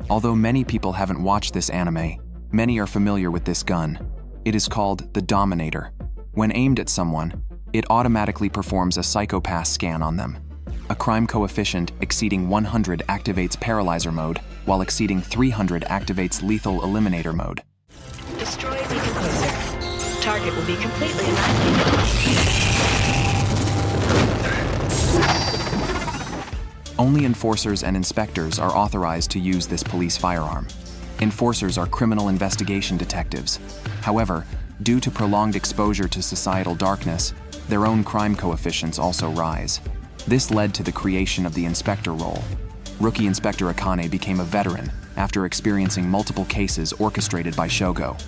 Although many people haven't watched this anime, many are familiar with this gun. It is called the Dominator. When aimed at someone, it automatically performs a psychopath scan on them. A crime coefficient exceeding 100 activates Paralyzer mode, while exceeding 300 activates Lethal Eliminator mode. Destroy decomposer. Target will be completely annihilated. Only enforcers and inspectors are authorized to use this police firearm. Enforcers are criminal investigation detectives. However, due to prolonged exposure to societal darkness, their own crime coefficients also rise. This led to the creation of the inspector role. Rookie Inspector Akane became a veteran after experiencing multiple cases orchestrated by Shogo.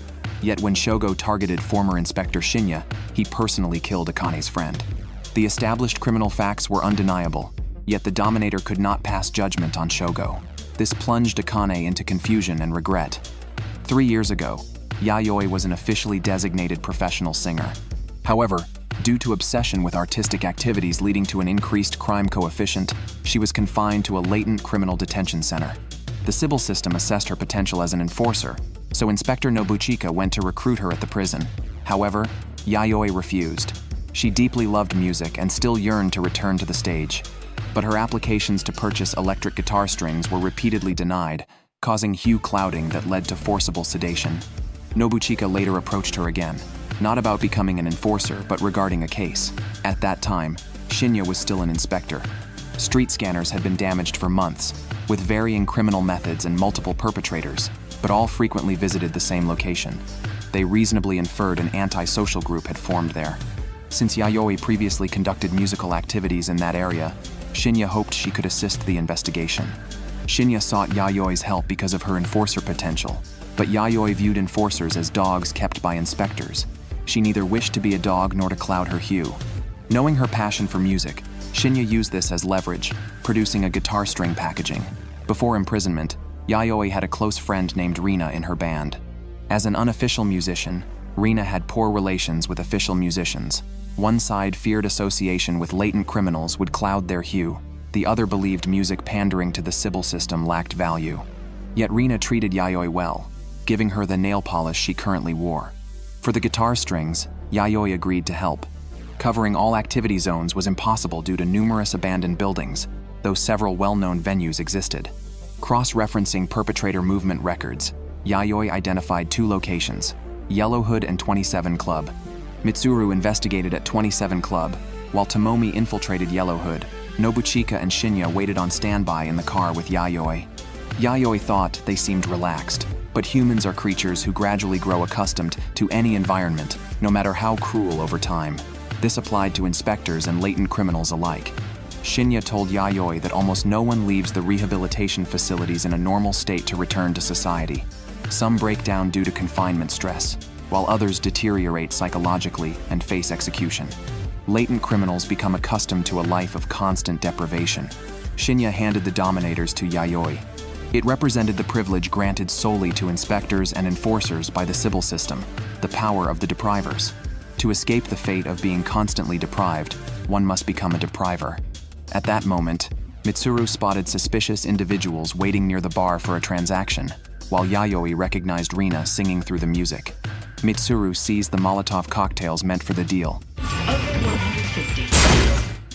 Yet when Shogo targeted former Inspector Shinya, he personally killed Akane's friend. The established criminal facts were undeniable, yet the Dominator could not pass judgment on Shogo. This plunged Akane into confusion and regret. 3 years ago, Yayoi was an officially designated professional singer. However, due to obsession with artistic activities leading to an increased crime coefficient, she was confined to a latent criminal detention center. The Sibyl system assessed her potential as an enforcer, so Inspector Nobuchika went to recruit her at the prison. However, Yayoi refused. She deeply loved music and still yearned to return to the stage. But her applications to purchase electric guitar strings were repeatedly denied, causing hue clouding that led to forcible sedation. Nobuchika later approached her again, not about becoming an enforcer, but regarding a case. At that time, Shinya was still an inspector. Street scanners had been damaged for months, with varying criminal methods and multiple perpetrators, but all frequently visited the same location. They reasonably inferred an antisocial group had formed there. Since Yayoi previously conducted musical activities in that area, Shinya hoped she could assist the investigation. Shinya sought Yayoi's help because of her enforcer potential, but Yayoi viewed enforcers as dogs kept by inspectors. She neither wished to be a dog nor to cloud her hue. Knowing her passion for music, Shinya used this as leverage, producing a guitar string packaging. Before imprisonment, Yayoi had a close friend named Rina in her band. As an unofficial musician, Rina had poor relations with official musicians. One side feared association with latent criminals would cloud their hue. The other believed music pandering to the Sibyl system lacked value. Yet Rina treated Yayoi well, giving her the nail polish she currently wore. For the guitar strings, Yayoi agreed to help. Covering all activity zones was impossible due to numerous abandoned buildings, though several well-known venues existed. Cross-referencing perpetrator movement records, Yayoi identified 2 locations, Yellow Hood and 27 Club. Mitsuru investigated at 27 Club, while Tomomi infiltrated Yellow Hood. Nobuchika and Shinya waited on standby in the car with Yayoi. Yayoi thought they seemed relaxed, but humans are creatures who gradually grow accustomed to any environment, no matter how cruel over time. This applied to inspectors and latent criminals alike. Shinya told Yayoi that almost no one leaves the rehabilitation facilities in a normal state to return to society. Some break down due to confinement stress, while others deteriorate psychologically and face execution. Latent criminals become accustomed to a life of constant deprivation. Shinya handed the Dominators to Yayoi. It represented the privilege granted solely to inspectors and enforcers by the Sibyl system, the power of the deprivers. To escape the fate of being constantly deprived, one must become a depriver. At that moment, Mitsuru spotted suspicious individuals waiting near the bar for a transaction, while Yayoi recognized Rina singing through the music. Mitsuru seized the Molotov cocktails meant for the deal.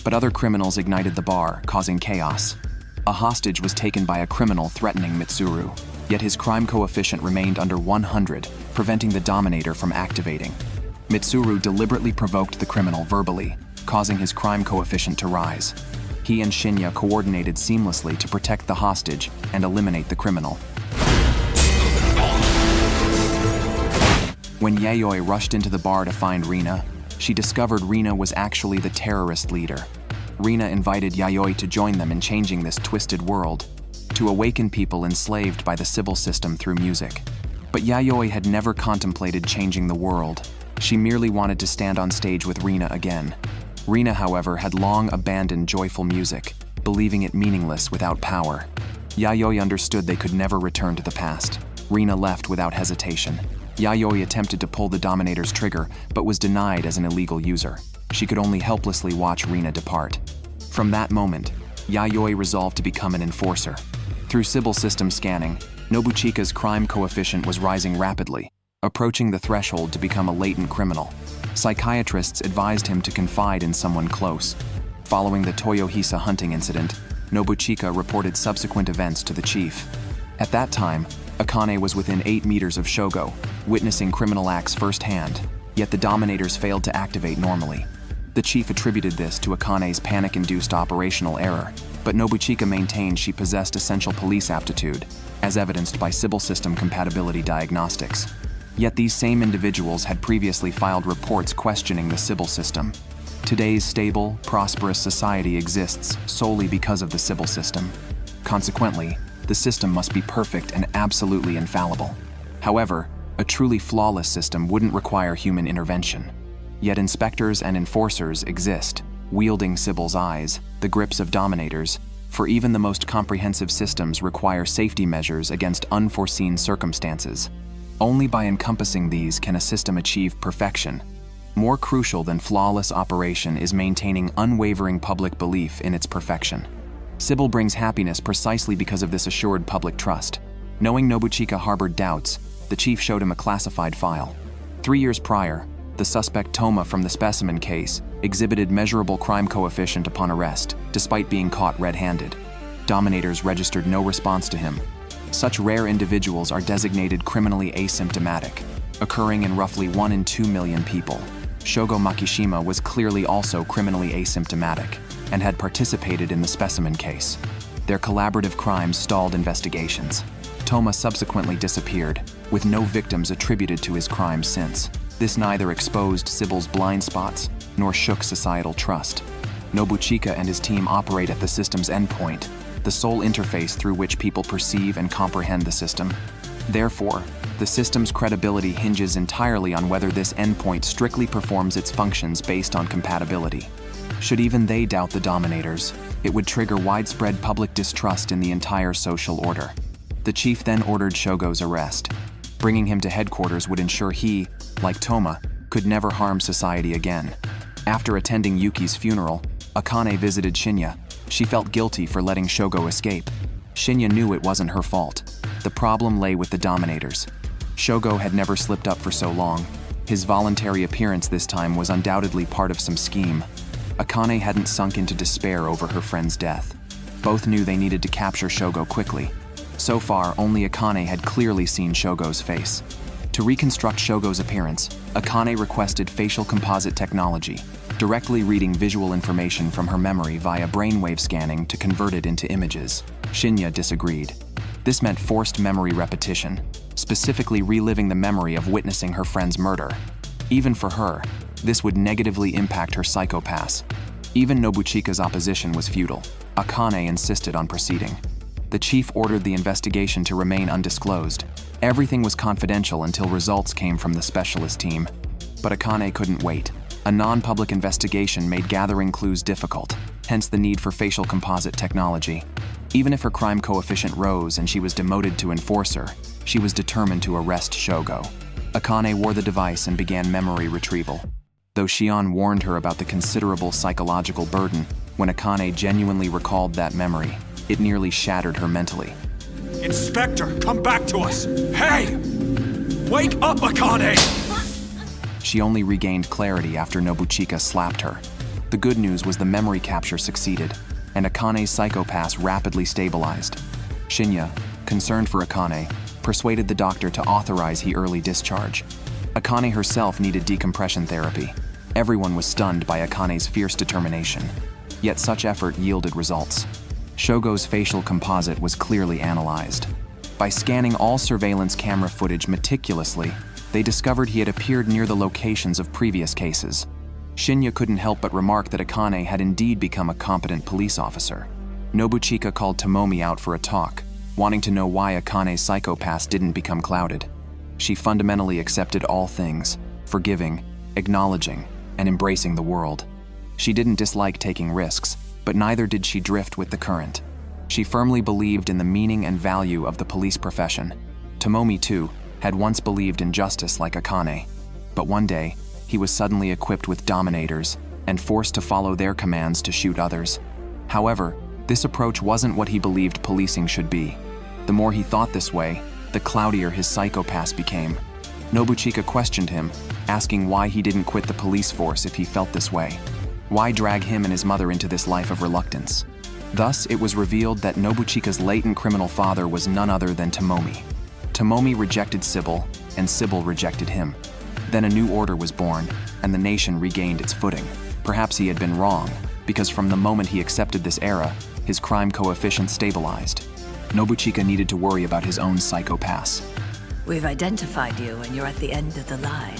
But other criminals ignited the bar, causing chaos. A hostage was taken by a criminal threatening Mitsuru, yet his crime coefficient remained under 100, preventing the Dominator from activating. Mitsuru deliberately provoked the criminal verbally, causing his crime coefficient to rise. He and Shinya coordinated seamlessly to protect the hostage and eliminate the criminal. When Yayoi rushed into the bar to find Rina, she discovered Rina was actually the terrorist leader. Rina invited Yayoi to join them in changing this twisted world, to awaken people enslaved by the Sibyl system through music. But Yayoi had never contemplated changing the world. She merely wanted to stand on stage with Rina again. Rina, however, had long abandoned joyful music, believing it meaningless without power. Yayoi understood they could never return to the past. Rina left without hesitation. Yayoi attempted to pull the Dominator's trigger, but was denied as an illegal user. She could only helplessly watch Rina depart. From that moment, Yayoi resolved to become an enforcer. Through Sibyl system scanning, Nobuchika's crime coefficient was rising rapidly, approaching the threshold to become a latent criminal. Psychiatrists advised him to confide in someone close. Following the Toyohisa hunting incident, Nobuchika reported subsequent events to the chief. At that time, Akane was within 8 meters of Shogo, witnessing criminal acts firsthand, yet the Dominators failed to activate normally. The chief attributed this to Akane's panic-induced operational error, but Nobuchika maintained she possessed essential police aptitude, as evidenced by Sibyl system compatibility diagnostics. Yet these same individuals had previously filed reports questioning the Sibyl system. Today's stable, prosperous society exists solely because of the Sibyl system. Consequently, the system must be perfect and absolutely infallible. However, a truly flawless system wouldn't require human intervention. Yet inspectors and enforcers exist, wielding Sibyl's eyes, the grips of Dominators, for even the most comprehensive systems require safety measures against unforeseen circumstances. Only by encompassing these can a system achieve perfection. More crucial than flawless operation is maintaining unwavering public belief in its perfection. Sibyl brings happiness precisely because of this assured public trust. Knowing Nobuchika harbored doubts, the chief showed him a classified file. 3 years prior, the suspect Toma from the specimen case exhibited measurable crime coefficient upon arrest, despite being caught red-handed. Dominators registered no response to him. Such rare individuals are designated criminally asymptomatic, occurring in roughly 1 in 2 million people. Shogo Makishima was clearly also criminally asymptomatic and had participated in the specimen case. Their collaborative crimes stalled investigations. Toma subsequently disappeared, with no victims attributed to his crimes since. This neither exposed Sibyl's blind spots nor shook societal trust. Nobuchika and his team operate at the system's endpoint, the sole interface through which people perceive and comprehend the system. Therefore, the system's credibility hinges entirely on whether this endpoint strictly performs its functions based on compatibility. Should even they doubt the Dominators, it would trigger widespread public distrust in the entire social order. The chief then ordered Shogo's arrest. Bringing him to headquarters would ensure he, like Toma, could never harm society again. After attending Yuki's funeral, Akane visited Shinya. She felt guilty for letting Shogo escape. Shinya knew it wasn't her fault. The problem lay with the Dominators. Shogo had never slipped up for so long. His voluntary appearance this time was undoubtedly part of some scheme. Akane hadn't sunk into despair over her friend's death. Both knew they needed to capture Shogo quickly. So far, only Akane had clearly seen Shogo's face. To reconstruct Shogo's appearance, Akane requested facial composite technology, directly reading visual information from her memory via brainwave scanning to convert it into images. Shinya disagreed. This meant forced memory repetition, specifically reliving the memory of witnessing her friend's murder. Even for her, this would negatively impact her psychopaths. Even Nobuchika's opposition was futile. Akane insisted on proceeding. The chief ordered the investigation to remain undisclosed. Everything was confidential until results came from the specialist team. But Akane couldn't wait. A non-public investigation made gathering clues difficult, hence the need for facial composite technology. Even if her crime coefficient rose and she was demoted to enforcer, she was determined to arrest Shogo. Akane wore the device and began memory retrieval. Though Shion warned her about the considerable psychological burden, when Akane genuinely recalled that memory, it nearly shattered her mentally. Inspector, come back to us! Hey! Wake up, Akane! She only regained clarity after Nobuchika slapped her. The good news was the memory capture succeeded, and Akane's psychopaths rapidly stabilized. Shinya, concerned for Akane, persuaded the doctor to authorize her early discharge. Akane herself needed decompression therapy. Everyone was stunned by Akane's fierce determination. Yet such effort yielded results. Shogo's facial composite was clearly analyzed. By scanning all surveillance camera footage meticulously, they discovered he had appeared near the locations of previous cases. Shinya couldn't help but remark that Akane had indeed become a competent police officer. Nobuchika called Tomomi out for a talk, wanting to know why Akane's psychopaths didn't become clouded. She fundamentally accepted all things, forgiving, acknowledging, and embracing the world. She didn't dislike taking risks, but neither did she drift with the current. She firmly believed in the meaning and value of the police profession. Tomomi, too, had once believed in justice like Akane. But one day, he was suddenly equipped with Dominators and forced to follow their commands to shoot others. However, This approach wasn't what he believed policing should be. The more he thought this way, the cloudier his psychopath became. Nobuchika questioned him, asking why he didn't quit the police force if he felt this way. Why drag him and his mother into this life of reluctance? Thus, it was revealed that Nobuchika's latent criminal father was none other than Tomomi. Tomomi rejected Sibyl, and Sibyl rejected him. Then a new order was born, and the nation regained its footing. Perhaps he had been wrong, because from the moment he accepted this era, his crime coefficient stabilized. Nobuchika needed to worry about his own psychopaths. We've identified you, and you're at the end of the line.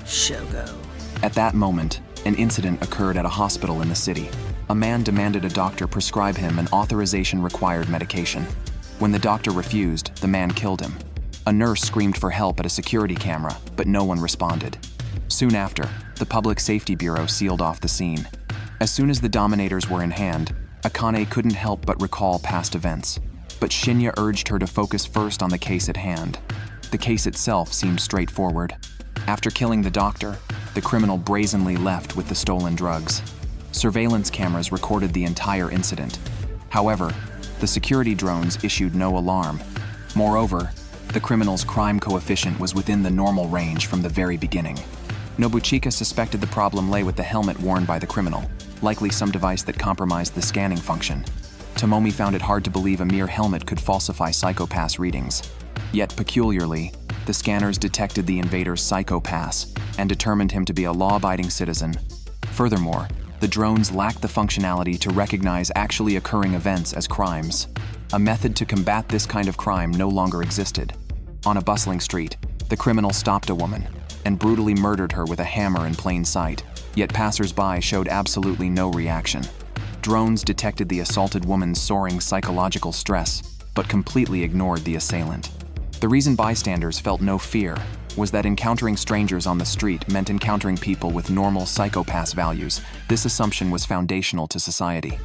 Shogo. At that moment, an incident occurred at a hospital in the city. A man demanded a doctor prescribe him an authorization-required medication. When the doctor refused, the man killed him. A nurse screamed for help at a security camera, but no one responded. Soon after, the Public Safety Bureau sealed off the scene. As soon as the Dominators were in hand, Akane couldn't help but recall past events. But Shinya urged her to focus first on the case at hand. The case itself seemed straightforward. After killing the doctor, the criminal brazenly left with the stolen drugs. Surveillance cameras recorded the entire incident. However, the security drones issued no alarm. Moreover, the criminal's crime coefficient was within the normal range from the very beginning. Nobuchika suspected the problem lay with the helmet worn by the criminal, likely some device that compromised the scanning function. Tomomi found it hard to believe a mere helmet could falsify psychopaths' readings. Yet peculiarly, the scanners detected the invader's psychopaths and determined him to be a law-abiding citizen. Furthermore, the drones lacked the functionality to recognize actually occurring events as crimes. A method to combat this kind of crime no longer existed. On a bustling street, the criminal stopped a woman and brutally murdered her with a hammer in plain sight, yet passers-by showed absolutely no reaction. Drones detected the assaulted woman's soaring psychological stress, but completely ignored the assailant. The reason bystanders felt no fear was that encountering strangers on the street meant encountering people with normal psychopath values. This assumption was foundational to society.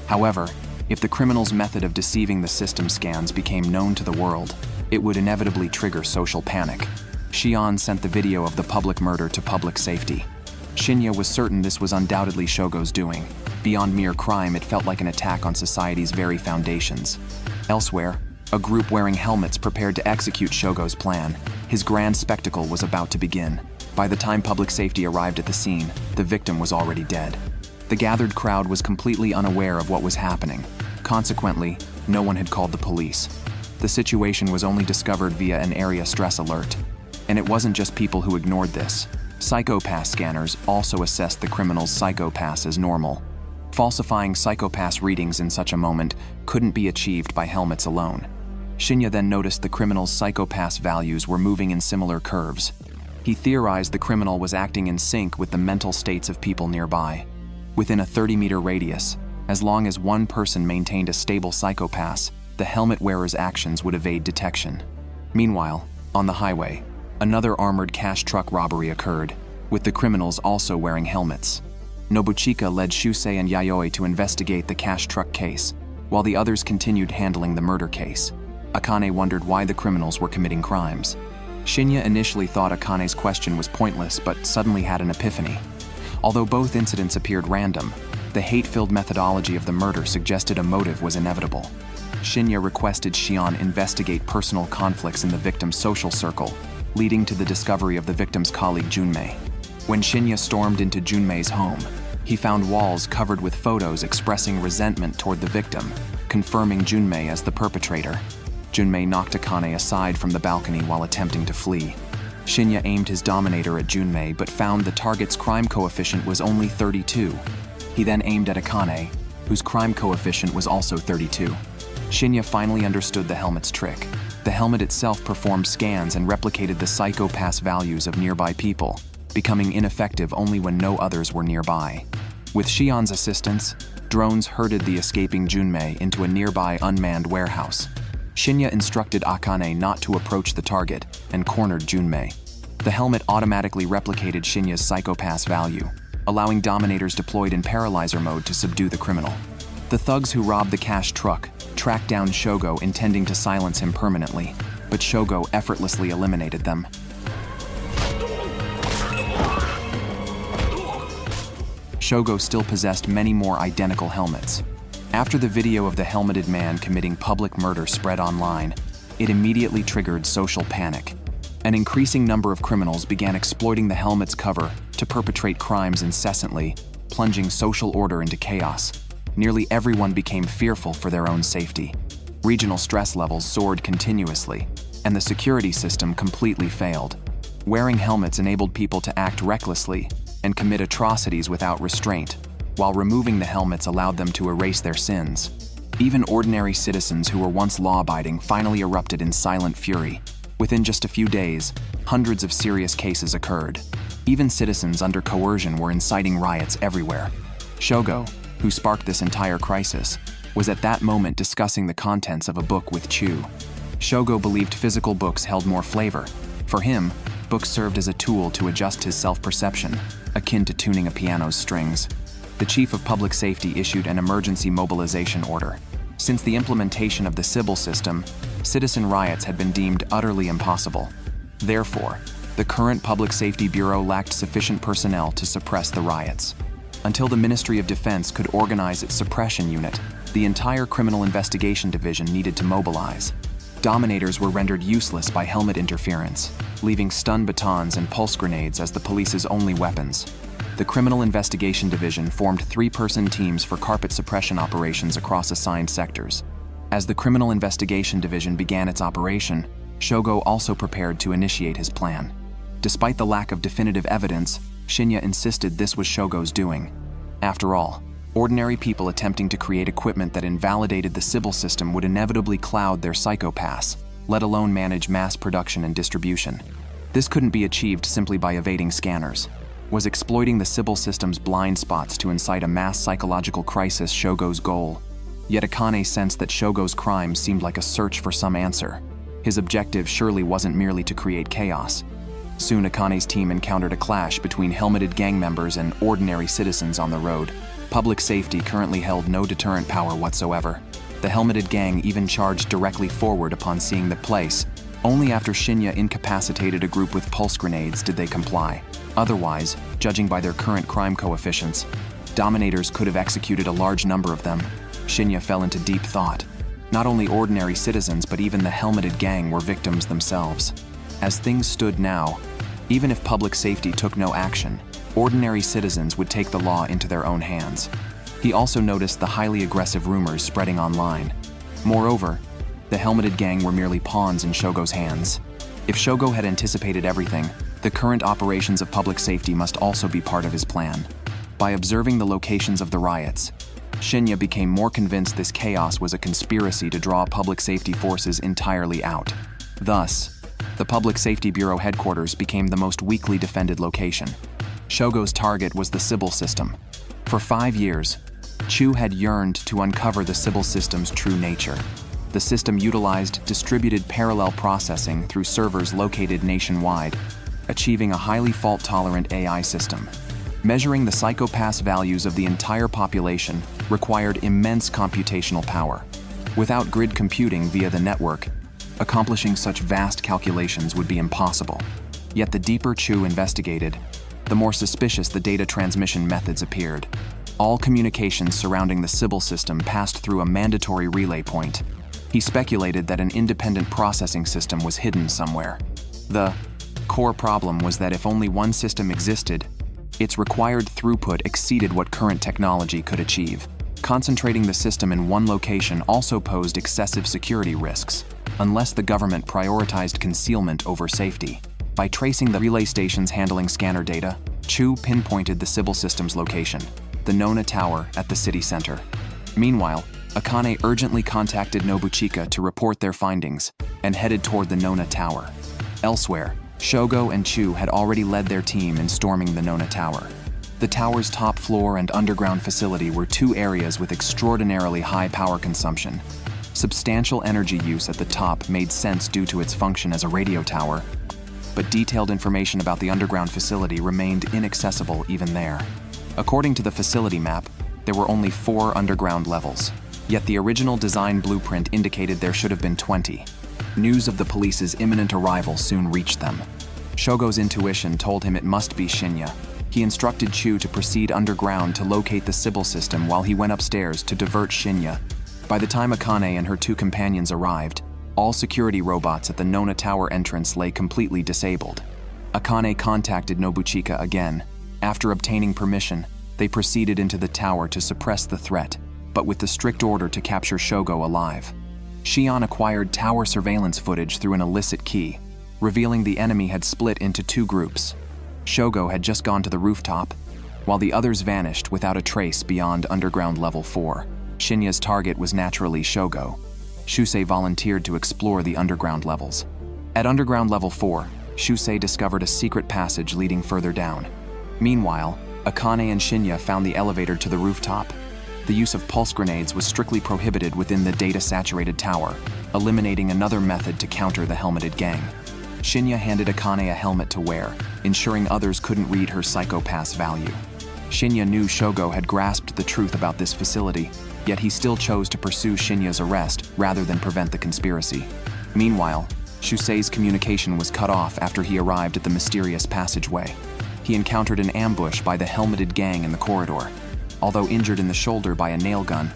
However, if the criminal's method of deceiving the system scans became known to the world, it would inevitably trigger social panic. Shion sent the video of the public murder to public safety. Shinya was certain this was undoubtedly Shogo's doing. Beyond mere crime, it felt like an attack on society's very foundations. Elsewhere, a group wearing helmets prepared to execute Shogo's plan. His grand spectacle was about to begin. By the time public safety arrived at the scene, the victim was already dead. The gathered crowd was completely unaware of what was happening. Consequently, no one had called the police. The situation was only discovered via an area stress alert. And it wasn't just people who ignored this. Psychopath scanners also assessed the criminal's psychopaths as normal. Falsifying psychopaths' readings in such a moment couldn't be achieved by helmets alone. Shinya then noticed the criminal's psychopath's values were moving in similar curves. He theorized the criminal was acting in sync with the mental states of people nearby. Within a 30-meter radius, as long as one person maintained a stable psychopath, the helmet wearer's actions would evade detection. Meanwhile, on the highway, another armored cash truck robbery occurred, with the criminals also wearing helmets. Nobuchika led Shusei and Yayoi to investigate the cash truck case, while the others continued handling the murder case. Akane wondered why the criminals were committing crimes. Shinya initially thought Akane's question was pointless, but suddenly had an epiphany. Although both incidents appeared random, the hate-filled methodology of the murder suggested a motive was inevitable. Shinya requested Shion investigate personal conflicts in the victim's social circle, leading to the discovery of the victim's colleague Junmei. When Shinya stormed into Junmei's home, he found walls covered with photos expressing resentment toward the victim, confirming Junmei as the perpetrator. Junmei knocked Akane aside from the balcony while attempting to flee. Shinya aimed his Dominator at Junmei but found the target's crime coefficient was only 32. He then aimed at Akane, whose crime coefficient was also 32. Shinya finally understood the helmet's trick. The helmet itself performed scans and replicated the psychopath's values of nearby people, becoming ineffective only when no others were nearby. With Shion's assistance, drones herded the escaping Junmei into a nearby unmanned warehouse. Shinya instructed Akane not to approach the target and cornered Junmei. The helmet automatically replicated Shinya's psychopath's value, allowing Dominators deployed in paralyzer mode to subdue the criminal. The thugs who robbed the cash truck tracked down Shogo, intending to silence him permanently, but Shogo effortlessly eliminated them. Shogo still possessed many more identical helmets. After the video of the helmeted man committing public murder spread online, it immediately triggered social panic. An increasing number of criminals began exploiting the helmet's cover to perpetrate crimes incessantly, plunging social order into chaos. Nearly everyone became fearful for their own safety. Regional stress levels soared continuously, and the security system completely failed. Wearing helmets enabled people to act recklessly and commit atrocities without restraint, while removing the helmets allowed them to erase their sins. Even ordinary citizens who were once law-abiding finally erupted in silent fury. Within just a few days, hundreds of serious cases occurred. Even citizens under coercion were inciting riots everywhere. Shogo, who sparked this entire crisis, was at that moment discussing the contents of a book with Chu. Shogo believed physical books held more flavor. For him, books served as a tool to adjust his self-perception, akin to tuning a piano's strings. The chief of public safety issued an emergency mobilization order. Since the implementation of the Sibyl system, citizen riots had been deemed utterly impossible. Therefore, the current Public Safety Bureau lacked sufficient personnel to suppress the riots. Until the Ministry of Defense could organize its suppression unit, the entire Criminal Investigation Division needed to mobilize. Dominators were rendered useless by helmet interference, leaving stun batons and pulse grenades as the police's only weapons. The Criminal Investigation Division formed 3-person teams for carpet suppression operations across assigned sectors. As the Criminal Investigation Division began its operation, Shogo also prepared to initiate his plan. Despite the lack of definitive evidence, Shinya insisted this was Shogo's doing. After all, ordinary people attempting to create equipment that invalidated the Sibyl system would inevitably cloud their psychopaths, let alone manage mass production and distribution. This couldn't be achieved simply by evading scanners. Was exploiting the Sibyl system's blind spots to incite a mass psychological crisis Shogo's goal? Yet Akane sensed that Shogo's crime seemed like a search for some answer. His objective surely wasn't merely to create chaos. Soon Akane's team encountered a clash between helmeted gang members and ordinary citizens on the road. Public safety currently held no deterrent power whatsoever. The helmeted gang even charged directly forward upon seeing the place. Only after Shinya incapacitated a group with pulse grenades did they comply. Otherwise, judging by their current crime coefficients, Dominators could have executed a large number of them. Shinya fell into deep thought. Not only ordinary citizens, but even the helmeted gang were victims themselves. As things stood now, even if public safety took no action, ordinary citizens would take the law into their own hands. He also noticed the highly aggressive rumors spreading online. Moreover, the helmeted gang were merely pawns in Shogo's hands. If Shogo had anticipated everything, the current operations of public safety must also be part of his plan. By observing the locations of the riots, Shinya became more convinced this chaos was a conspiracy to draw public safety forces entirely out. Thus, the Public Safety Bureau headquarters became the most weakly defended location. Shogo's target was the Sibyl system. For 5 years, Chu had yearned to uncover the Sibyl system's true nature. The system utilized distributed parallel processing through servers located nationwide, achieving a highly fault-tolerant AI system. Measuring the psychopath's values of the entire population required immense computational power. Without grid computing via the network, accomplishing such vast calculations would be impossible. Yet the deeper Chu investigated, the more suspicious the data transmission methods appeared. All communications surrounding the Sibyl system passed through a mandatory relay point. He speculated that an independent processing system was hidden somewhere. The core problem was that if only one system existed, its required throughput exceeded what current technology could achieve. Concentrating the system in one location also posed excessive security risks, unless the government prioritized concealment over safety. By tracing the relay stations handling scanner data, Chu pinpointed the Sibyl system's location, the Nona Tower at the city center. Meanwhile, Akane urgently contacted Nobuchika to report their findings and headed toward the Nona Tower. Elsewhere, Shogo and Chu had already led their team in storming the Nona Tower. The tower's top floor and underground facility were 2 areas with extraordinarily high power consumption. Substantial energy use at the top made sense due to its function as a radio tower, but detailed information about the underground facility remained inaccessible even there. According to the facility map, there were only 4 underground levels, yet the original design blueprint indicated there should have been 20. News of the police's imminent arrival soon reached them. Shogo's intuition told him it must be Shinya. He instructed Chu to proceed underground to locate the Sibyl system while he went upstairs to divert Shinya. By the time Akane and her two companions arrived, all security robots at the Nona Tower entrance lay completely disabled. Akane contacted Nobuchika again. After obtaining permission, they proceeded into the tower to suppress the threat, but with the strict order to capture Shogo alive. Shion acquired tower surveillance footage through an illicit key, revealing the enemy had split into two groups. Shogo had just gone to the rooftop, while the others vanished without a trace beyond underground level 4. Shinya's target was naturally Shogo. Shusei volunteered to explore the underground levels. At underground level 4, Shusei discovered a secret passage leading further down. Meanwhile, Akane and Shinya found the elevator to the rooftop. The use of pulse grenades was strictly prohibited within the data-saturated tower, eliminating another method to counter the helmeted gang. Shinya handed Akane a helmet to wear, ensuring others couldn't read her psychopath's value. Shinya knew Shogo had grasped the truth about this facility, yet he still chose to pursue Shinya's arrest rather than prevent the conspiracy. Meanwhile, Shusei's communication was cut off after he arrived at the mysterious passageway. He encountered an ambush by the helmeted gang in the corridor. Although injured in the shoulder by a nail gun,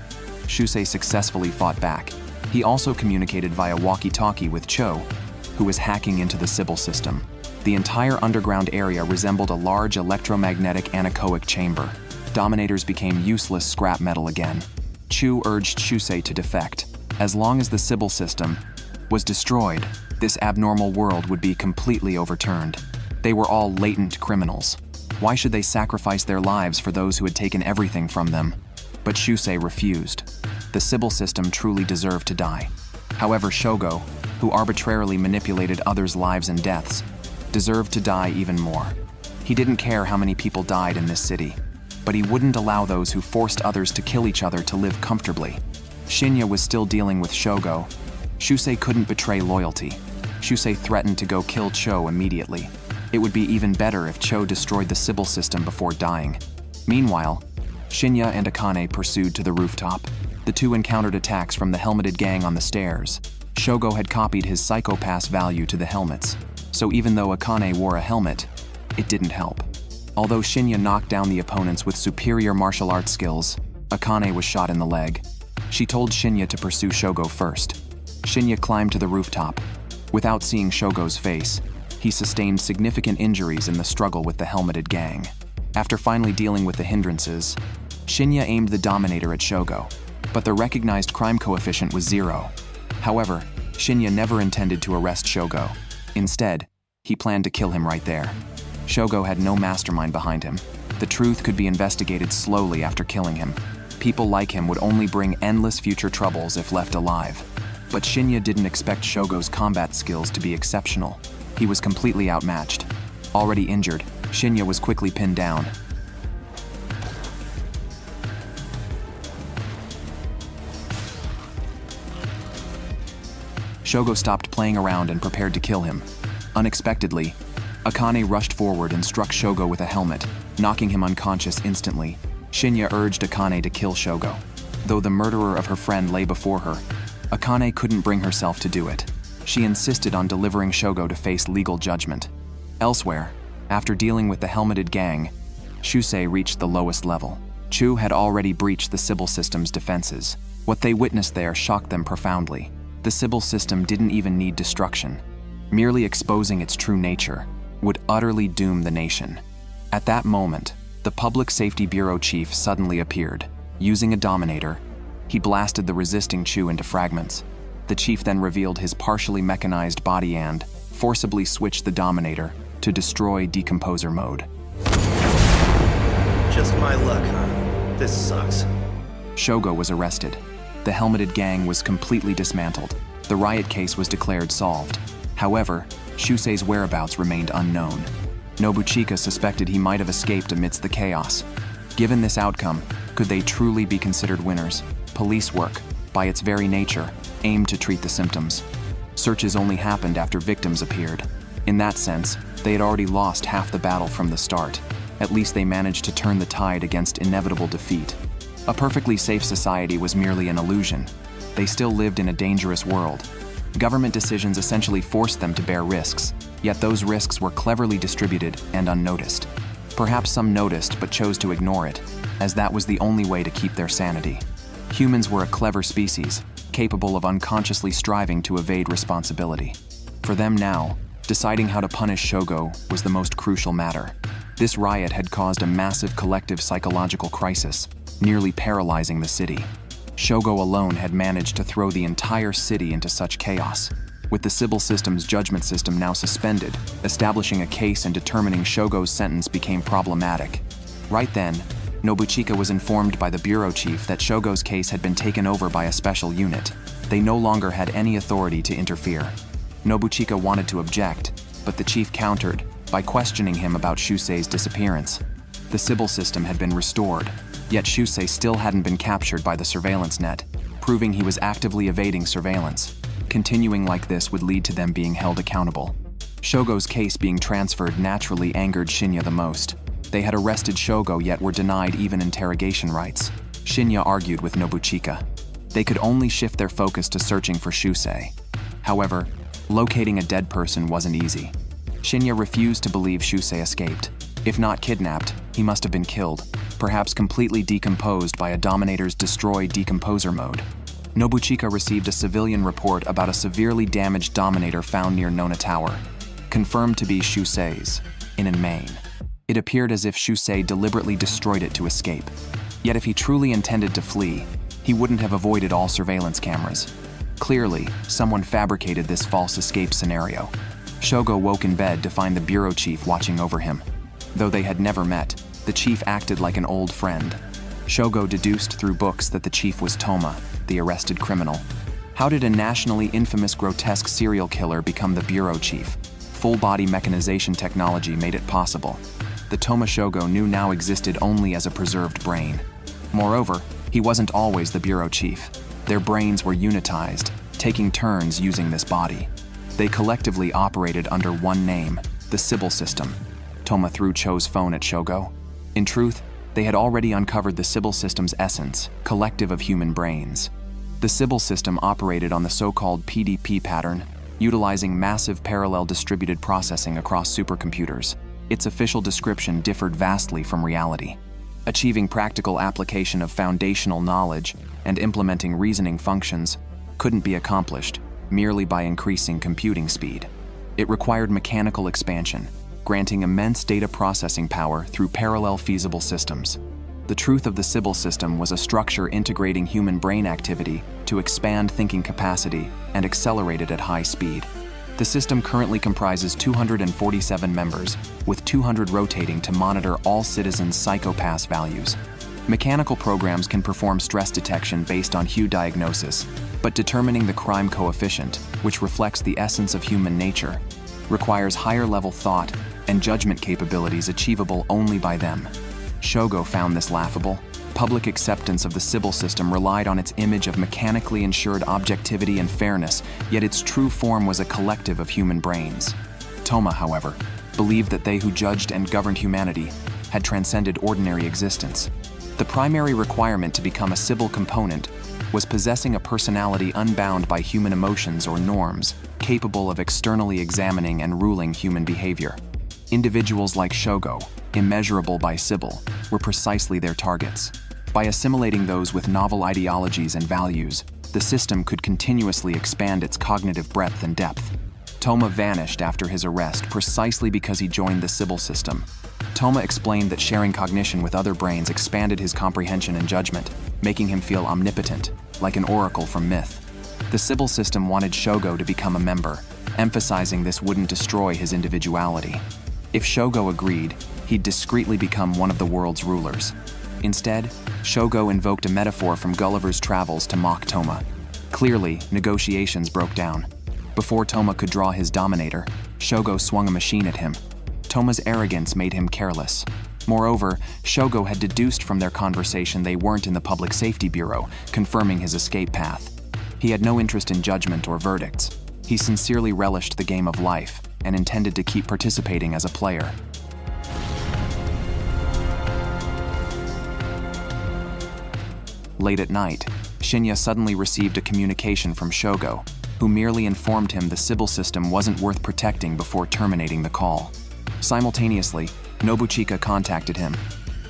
Shusei successfully fought back. He also communicated via walkie-talkie with Cho, who was hacking into the Sibyl system. The entire underground area resembled a large electromagnetic anechoic chamber. Dominators became useless scrap metal again. Chu urged Shusei to defect. As long as the Sibyl system was destroyed, this abnormal world would be completely overturned. They were all latent criminals. Why should they sacrifice their lives for those who had taken everything from them? But Shusei refused. The Sibyl system truly deserved to die. However, Shogo, who arbitrarily manipulated others' lives and deaths, deserved to die even more. He didn't care how many people died in this city, but he wouldn't allow those who forced others to kill each other to live comfortably. Shinya was still dealing with Shogo. Shusei couldn't betray loyalty. Shusei threatened to go kill Cho immediately. It would be even better if Cho destroyed the Sibyl system before dying. Meanwhile, Shinya and Akane pursued to the rooftop. The two encountered attacks from the helmeted gang on the stairs. Shogo had copied his psychopath's value to the helmets, so even though Akane wore a helmet, it didn't help. Although Shinya knocked down the opponents with superior martial arts skills, Akane was shot in the leg. She told Shinya to pursue Shogo first. Shinya climbed to the rooftop. Without seeing Shogo's face, he sustained significant injuries in the struggle with the helmeted gang. After finally dealing with the hindrances, Shinya aimed the Dominator at Shogo, but the recognized crime coefficient was 0. However, Shinya never intended to arrest Shogo. Instead, he planned to kill him right there. Shogo had no mastermind behind him. The truth could be investigated slowly after killing him. People like him would only bring endless future troubles if left alive. But Shinya didn't expect Shogo's combat skills to be exceptional. He was completely outmatched. Already injured, Shinya was quickly pinned down. Shogo stopped playing around and prepared to kill him. Unexpectedly, Akane rushed forward and struck Shogo with a helmet, knocking him unconscious instantly. Shinya urged Akane to kill Shogo. Though the murderer of her friend lay before her, Akane couldn't bring herself to do it. She insisted on delivering Shogo to face legal judgment. Elsewhere, after dealing with the helmeted gang, Shusei reached the lowest level. Chu had already breached the Sibyl system's defenses. What they witnessed there shocked them profoundly. The Sibyl system didn't even need destruction. Merely exposing its true nature would utterly doom the nation. At that moment, the Public Safety Bureau chief suddenly appeared. Using a Dominator, he blasted the resisting Chu into fragments. The chief then revealed his partially mechanized body and forcibly switched the Dominator to destroy decomposer mode. Just my luck, huh? This sucks. Shogo was arrested. The helmeted gang was completely dismantled. The riot case was declared solved. However, Shusei's whereabouts remained unknown. Nobuchika suspected he might have escaped amidst the chaos. Given this outcome, could they truly be considered winners? Police work, by its very nature, aimed to treat the symptoms. Searches only happened after victims appeared. In that sense, they had already lost half the battle from the start. At least they managed to turn the tide against inevitable defeat. A perfectly safe society was merely an illusion. They still lived in a dangerous world. Government decisions essentially forced them to bear risks, yet those risks were cleverly distributed and unnoticed. Perhaps some noticed but chose to ignore it, as that was the only way to keep their sanity. Humans were a clever species, capable of unconsciously striving to evade responsibility. For them now, deciding how to punish Shogo was the most crucial matter. This riot had caused a massive collective psychological crisis, nearly paralyzing the city. Shogo alone had managed to throw the entire city into such chaos. With the Sibyl system's judgment system now suspended, establishing a case and determining Shogo's sentence became problematic. Right then, Nobuchika was informed by the bureau chief that Shogo's case had been taken over by a special unit. They no longer had any authority to interfere. Nobuchika wanted to object, but the chief countered by questioning him about Shusei's disappearance. The Sibyl system had been restored, yet Shusei still hadn't been captured by the surveillance net, proving he was actively evading surveillance. Continuing like this would lead to them being held accountable. Shogo's case being transferred naturally angered Shinya the most. They had arrested Shogo yet were denied even interrogation rights. Shinya argued with Nobuchika. They could only shift their focus to searching for Shusei. However, locating a dead person wasn't easy. Shinya refused to believe Shusei escaped. If not kidnapped, he must have been killed, perhaps completely decomposed by a Dominator's destroy decomposer mode. Nobuchika received a civilian report about a severely damaged Dominator found near Nona Tower, confirmed to be Shusei's, in Maine. It appeared as if Shusei deliberately destroyed it to escape. Yet if he truly intended to flee, he wouldn't have avoided all surveillance cameras. Clearly, someone fabricated this false escape scenario. Shogo woke in bed to find the bureau chief watching over him. Though they had never met, the chief acted like an old friend. Shogo deduced through books that the chief was Toma, the arrested criminal. How did a nationally infamous grotesque serial killer become the bureau chief? Full-body mechanization technology made it possible. The Toma Shogo knew now existed only as a preserved brain. Moreover, he wasn't always the bureau chief. Their brains were unitized, taking turns using this body. They collectively operated under one name, the Sibyl system. Toma threw Cho's phone at Shogo. In truth, they had already uncovered the Sibyl system's essence, collective of human brains. The Sibyl system operated on the so-called PDP pattern, utilizing massive parallel distributed processing across supercomputers. Its official description differed vastly from reality. Achieving practical application of foundational knowledge and implementing reasoning functions couldn't be accomplished merely by increasing computing speed. It required mechanical expansion, granting immense data processing power through parallel feasible systems. The truth of the Sibyl system was a structure integrating human brain activity to expand thinking capacity and accelerate it at high speed. The system currently comprises 247 members, with 200 rotating to monitor all citizens' psychopath values. Mechanical programs can perform stress detection based on hue diagnosis, but determining the crime coefficient, which reflects the essence of human nature, requires higher-level thought and judgment capabilities achievable only by them. Shogo found this laughable. Public acceptance of the Sibyl system relied on its image of mechanically ensured objectivity and fairness, yet its true form was a collective of human brains. Toma, however, believed that they who judged and governed humanity had transcended ordinary existence. The primary requirement to become a Sibyl component was possessing a personality unbound by human emotions or norms, capable of externally examining and ruling human behavior. Individuals like Shogo, immeasurable by Sibyl, were precisely their targets. By assimilating those with novel ideologies and values, the system could continuously expand its cognitive breadth and depth. Toma vanished after his arrest precisely because he joined the Sibyl system. Toma explained that sharing cognition with other brains expanded his comprehension and judgment, making him feel omnipotent, like an oracle from myth. The Sibyl system wanted Shogo to become a member, emphasizing this wouldn't destroy his individuality. If Shogo agreed, he'd discreetly become one of the world's rulers. Instead, Shogo invoked a metaphor from Gulliver's Travels to mock Toma. Clearly, negotiations broke down. Before Toma could draw his Dominator, Shogo swung a machine at him. Toma's arrogance made him careless. Moreover, Shogo had deduced from their conversation they weren't in the Public Safety Bureau, confirming his escape path. He had no interest in judgment or verdicts. He sincerely relished the game of life and intended to keep participating as a player. Late at night, Shinya suddenly received a communication from Shogo, who merely informed him the Sibyl system wasn't worth protecting before terminating the call. Simultaneously, Nobuchika contacted him.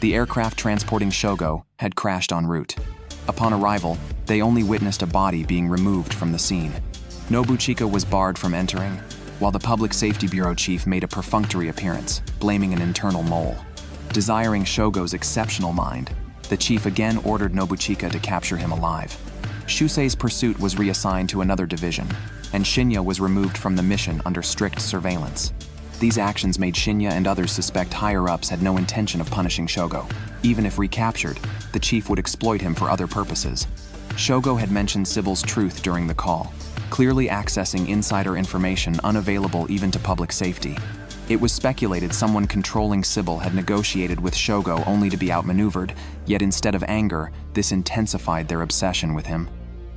The aircraft transporting Shogo had crashed en route. Upon arrival, they only witnessed a body being removed from the scene. Nobuchika was barred from entering, while the Public Safety Bureau chief made a perfunctory appearance, blaming an internal mole. Desiring Shogo's exceptional mind, the chief again ordered Nobuchika to capture him alive. Shusei's pursuit was reassigned to another division, and Shinya was removed from the mission under strict surveillance. These actions made Shinya and others suspect higher-ups had no intention of punishing Shogo. Even if recaptured, the chief would exploit him for other purposes. Shogo had mentioned Sibyl's truth during the call, clearly accessing insider information unavailable even to public safety. It was speculated someone controlling Sibyl had negotiated with Shogo only to be outmaneuvered, yet instead of anger, this intensified their obsession with him.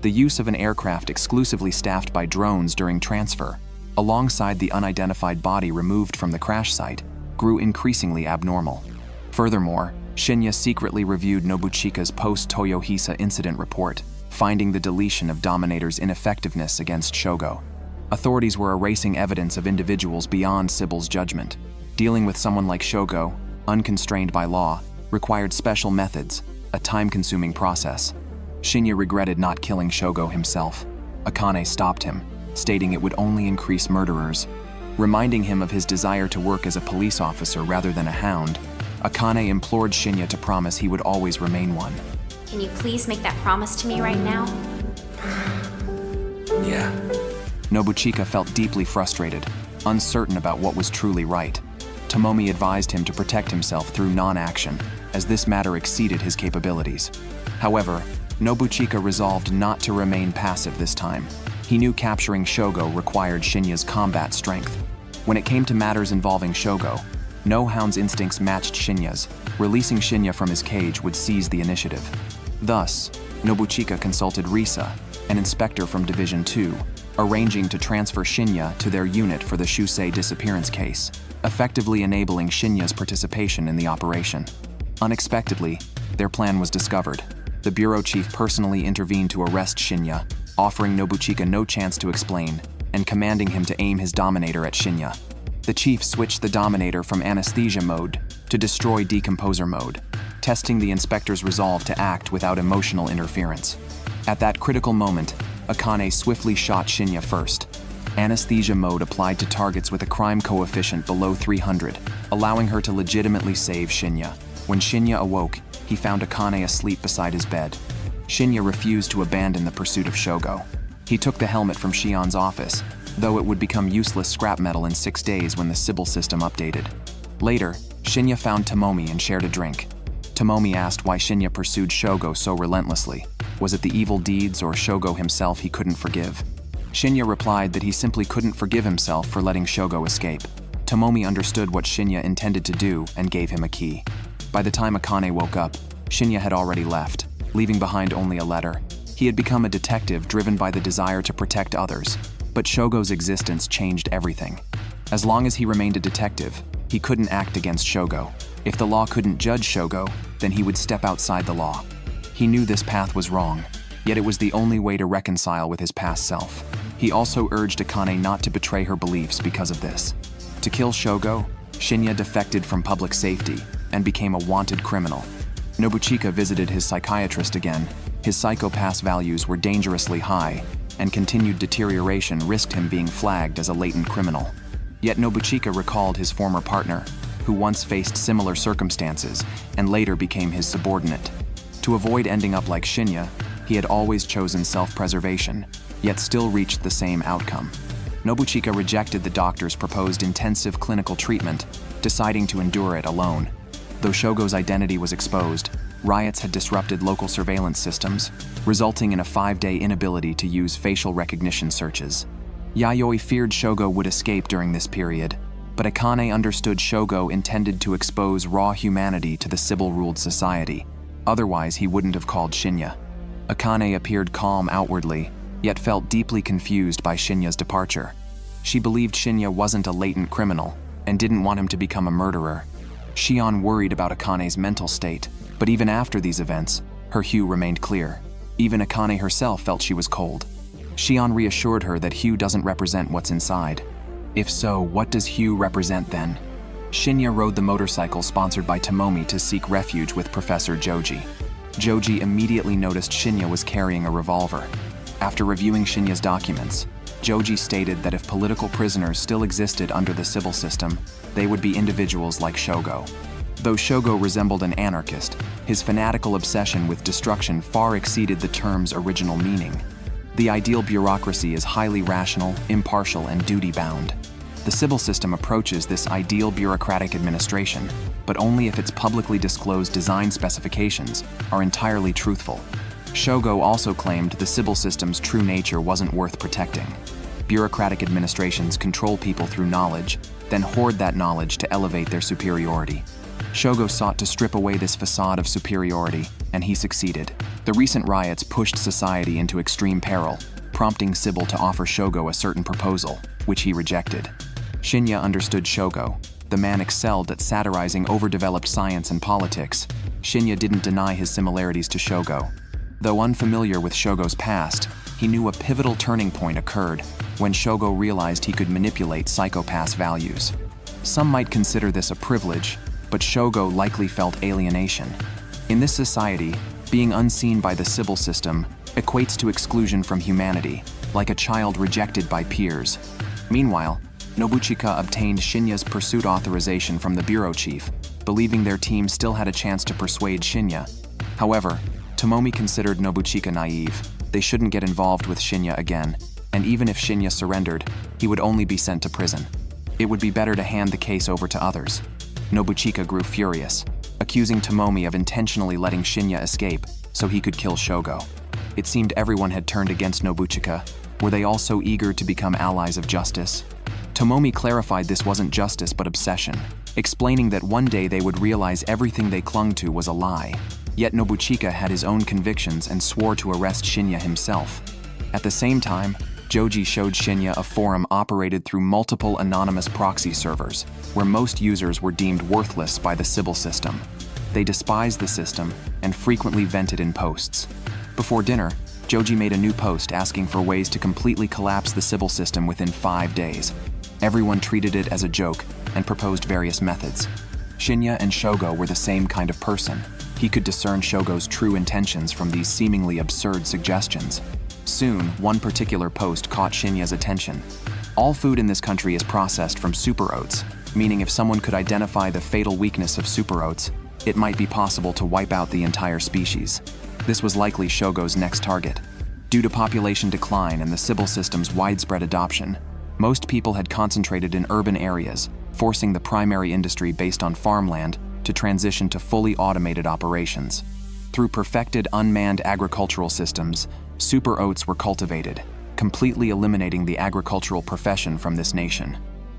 The use of an aircraft exclusively staffed by drones during transfer, alongside the unidentified body removed from the crash site, grew increasingly abnormal. Furthermore, Shinya secretly reviewed Nobuchika's post-Toyohisa incident report, finding the deletion of Dominator's ineffectiveness against Shogo. Authorities were erasing evidence of individuals beyond Sibyl's judgment. Dealing with someone like Shogo, unconstrained by law, required special methods, a time-consuming process. Shinya regretted not killing Shogo himself. Akane stopped him, stating it would only increase murderers. Reminding him of his desire to work as a police officer rather than a hound, Akane implored Shinya to promise he would always remain one. Can you please make that promise to me right now? Yeah. Nobuchika felt deeply frustrated, uncertain about what was truly right. Tomomi advised him to protect himself through non-action, as this matter exceeded his capabilities. However, Nobuchika resolved not to remain passive this time. He knew capturing Shogo required Shinya's combat strength. When it came to matters involving Shogo, no hound's instincts matched Shinya's. Releasing Shinya from his cage would seize the initiative. Thus, Nobuchika consulted Risa, an inspector from Division 2, arranging to transfer Shinya to their unit for the Shusei disappearance case, effectively enabling Shinya's participation in the operation. Unexpectedly, their plan was discovered. The bureau chief personally intervened to arrest Shinya, offering Nobuchika no chance to explain, and commanding him to aim his Dominator at Shinya. The chief switched the Dominator from anesthesia mode to destroy decomposer mode, testing the inspector's resolve to act without emotional interference. At that critical moment, Akane swiftly shot Shinya first. Anesthesia mode applied to targets with a crime coefficient below 300, allowing her to legitimately save Shinya. When Shinya awoke, he found Akane asleep beside his bed. Shinya refused to abandon the pursuit of Shogo. He took the helmet from Shion's office, though it would become useless scrap metal in 6 days when the Sibyl system updated. Later, Shinya found Tomomi and shared a drink. Tomomi asked why Shinya pursued Shogo so relentlessly. Was it the evil deeds or Shogo himself he couldn't forgive? Shinya replied that he simply couldn't forgive himself for letting Shogo escape. Tomomi understood what Shinya intended to do and gave him a key. By the time Akane woke up, Shinya had already left, leaving behind only a letter. He had become a detective driven by the desire to protect others, but Shogo's existence changed everything. As long as he remained a detective, he couldn't act against Shogo. If the law couldn't judge Shogo, then he would step outside the law. He knew this path was wrong, yet it was the only way to reconcile with his past self. He also urged Akane not to betray her beliefs because of this. To kill Shogo, Shinya defected from public safety and became a wanted criminal. Nobuchika visited his psychiatrist again. His psychopath values were dangerously high, and continued deterioration risked him being flagged as a latent criminal. Yet Nobuchika recalled his former partner, who once faced similar circumstances and later became his subordinate. To avoid ending up like Shinya, he had always chosen self-preservation, yet still reached the same outcome. Nobuchika rejected the doctor's proposed intensive clinical treatment, deciding to endure it alone. Though Shogo's identity was exposed, riots had disrupted local surveillance systems, resulting in a 5-day inability to use facial recognition searches. Yayoi feared Shogo would escape during this period, but Akane understood Shogo intended to expose raw humanity to the Sibyl-ruled society. Otherwise, he wouldn't have called Shinya. Akane appeared calm outwardly, yet felt deeply confused by Shinya's departure. She believed Shinya wasn't a latent criminal and didn't want him to become a murderer. Shion worried about Akane's mental state, but even after these events, her hue remained clear. Even Akane herself felt she was cold. Shion reassured her that hue doesn't represent what's inside. If so, what does hue represent then? Shinya rode the motorcycle sponsored by Tomomi to seek refuge with Professor Joji. Joji immediately noticed Shinya was carrying a revolver. After reviewing Shinya's documents, Joji stated that if political prisoners still existed under the Sibyl system, they would be individuals like Shogo. Though Shogo resembled an anarchist, his fanatical obsession with destruction far exceeded the term's original meaning. The ideal bureaucracy is highly rational, impartial, and duty-bound. The Sibyl system approaches this ideal bureaucratic administration, but only if its publicly disclosed design specifications are entirely truthful. Shogo also claimed the Sibyl system's true nature wasn't worth protecting. Bureaucratic administrations control people through knowledge, then hoard that knowledge to elevate their superiority. Shogo sought to strip away this facade of superiority, and he succeeded. The recent riots pushed society into extreme peril, prompting Sibyl to offer Shogo a certain proposal, which he rejected. Shinya understood Shogo. The man excelled at satirizing overdeveloped science and politics. Shinya didn't deny his similarities to Shogo. Though unfamiliar with Shogo's past, he knew a pivotal turning point occurred when Shogo realized he could manipulate psychopaths' values. Some might consider this a privilege, but Shogo likely felt alienation. In this society, being unseen by the Sibyl system equates to exclusion from humanity, like a child rejected by peers. Meanwhile, Nobuchika obtained Shinya's pursuit authorization from the bureau chief, believing their team still had a chance to persuade Shinya. However, Tomomi considered Nobuchika naive. They shouldn't get involved with Shinya again, and even if Shinya surrendered, he would only be sent to prison. It would be better to hand the case over to others. Nobuchika grew furious, accusing Tomomi of intentionally letting Shinya escape so he could kill Shogo. It seemed everyone had turned against Nobuchika. Were they all so eager to become allies of justice? Tomomi clarified this wasn't justice but obsession, explaining that one day they would realize everything they clung to was a lie. Yet Nobuchika had his own convictions and swore to arrest Shinya himself. At the same time, Joji showed Shinya a forum operated through multiple anonymous proxy servers, where most users were deemed worthless by the Sibyl system. They despised the system and frequently vented in posts. Before dinner, Joji made a new post asking for ways to completely collapse the Sibyl system within 5 days. Everyone treated it as a joke and proposed various methods. Shinya and Shogo were the same kind of person. He could discern Shogo's true intentions from these seemingly absurd suggestions. Soon, one particular post caught Shinya's attention. All food in this country is processed from super oats, meaning if someone could identify the fatal weakness of super oats, it might be possible to wipe out the entire species. This was likely Shogo's next target. Due to population decline and the Sibyl system's widespread adoption, most people had concentrated in urban areas, forcing the primary industry based on farmland to transition to fully automated operations. Through perfected unmanned agricultural systems, super oats were cultivated, completely eliminating the agricultural profession from this nation.